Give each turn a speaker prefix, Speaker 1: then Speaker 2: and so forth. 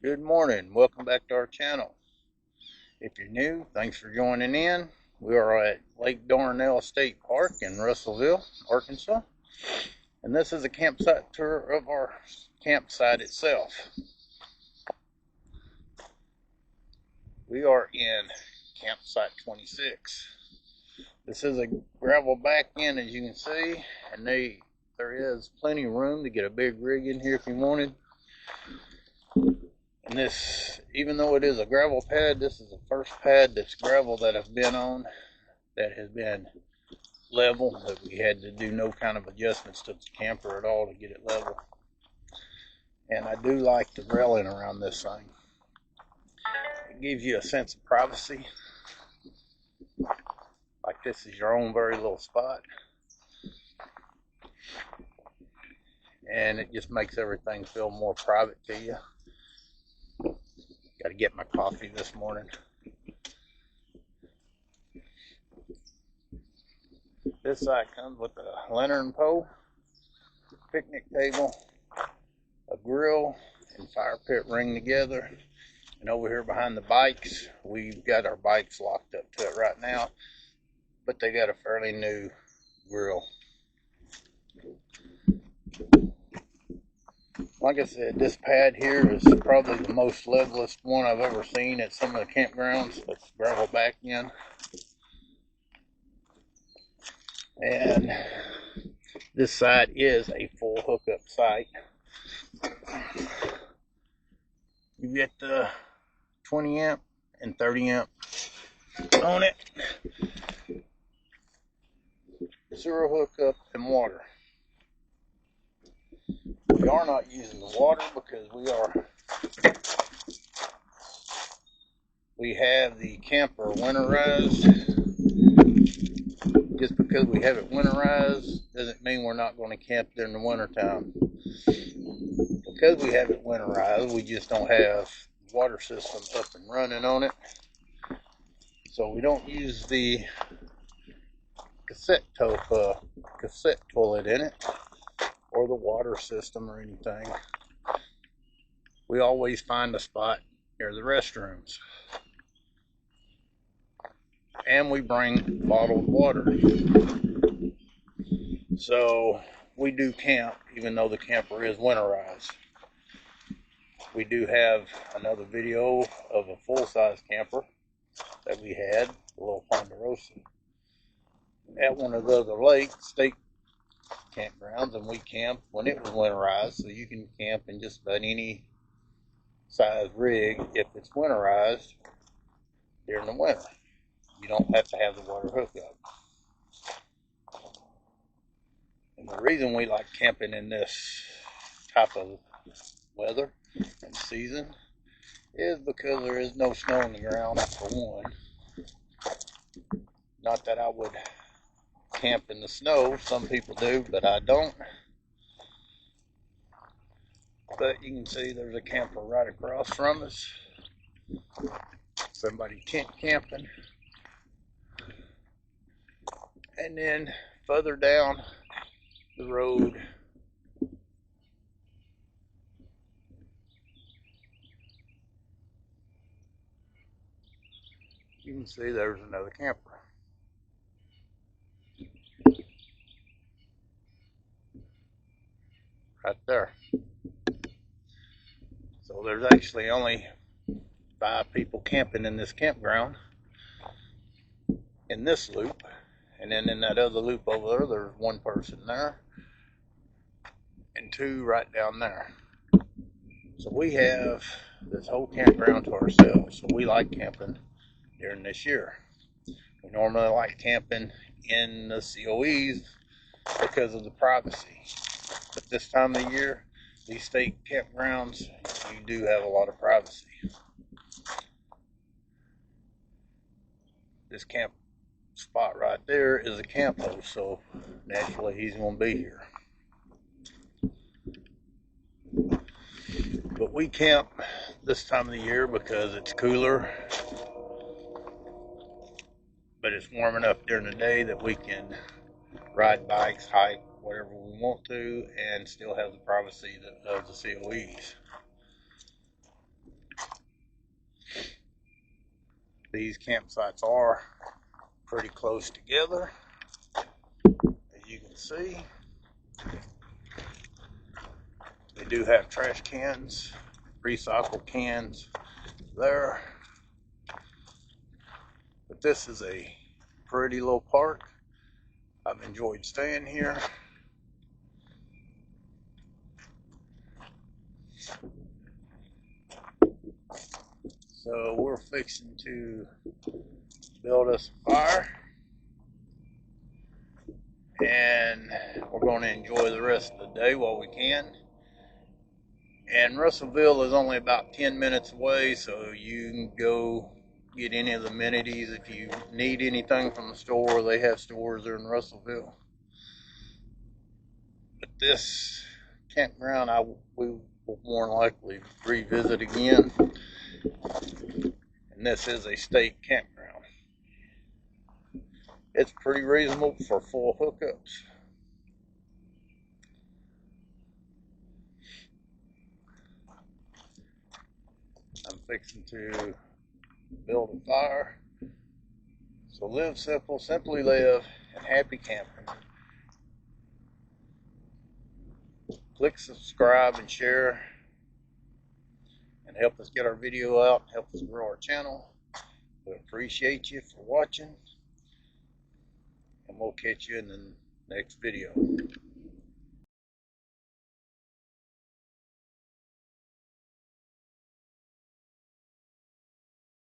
Speaker 1: Good morning. Welcome back to our channel. If you're new, thanks for joining in. We are at Lake Dardanelle State Park in Russellville, Arkansas. And this is a campsite tour of our campsite itself. We are in campsite 26. This is a gravel back end, as you can see, and there is plenty of room to get a big rig in here if you wanted. And this, even though it is a gravel pad, this is the first pad that's gravel that I've been on that has been level, that we had to do no kind of adjustments to the camper at all to get it level. And I do like the railing around this thing. It gives you a sense of privacy. Like this is your own very little spot. And it just makes everything feel more private to you. Got to get my coffee this morning. This side comes with a lantern pole, picnic table, a grill, and fire pit ring together. And over here behind the bikes, we've got our bikes locked up to it right now, but they got a fairly new grill. Like I said, this pad here is probably the most levelest one I've ever seen at some of the campgrounds. It's gravel back in. And this site is a full hookup site. You get the 20 amp and 30 amp on it. Sewer hookup and water. We are not using the water because we have the camper winterized. Just because we have it winterized doesn't mean we're not going to camp during the winter time. Because we have it winterized, we just don't have the water system up and running on it. So we don't use the cassette toilet in it, or the water system or anything. We always find a spot near the restrooms. And we bring bottled water. So we do camp even though the camper is winterized. We do have another video of a full-size camper that we had, a little Ponderosa, at one of the other state campgrounds, and we camped when it was winterized. So you can camp in just about any size rig if it's winterized during the winter. You don't have to have the water hookup. And the reason we like camping in this type of weather and season is because there is no snow on the ground, for one. Not that I would camp in the snow, some people do, but I don't. But you can see there's a camper right across from us. Somebody tent camping. And then further down the road, you can see there's another camper. Right there. So there's actually only 5 people camping in this campground in this loop. And then in that other loop over there, there's 1 person there and 2 right down there. So we have this whole campground to ourselves. So we like camping during this year. We normally like camping in the COEs because of the privacy. But this time of the year, these state campgrounds, you do have a lot of privacy. This camp spot right there is a camp host, so naturally he's going to be here. But we camp this time of the year because it's cooler, but it's warm enough during the day that we can ride bikes, hike, whatever we want to, and still have the privacy of the COEs. These campsites are pretty close together, as you can see. They do have trash cans, recycle cans there. But this is a pretty little park. I've enjoyed staying here. So we're fixing to build us a fire, and we're going to enjoy the rest of the day while we can. And Russellville is only about 10 minutes away, so you can go get any of the amenities. If you need anything from the store, they have stores there in Russellville. But this campground we will more than likely revisit again. And this is a state campground. It's pretty reasonable for full hookups. I'm fixing to build a fire. So live simple, simply live, and happy camping. Click subscribe and share, and help us get our video out, help us grow our channel. We appreciate you for watching, and we'll catch you in the next video.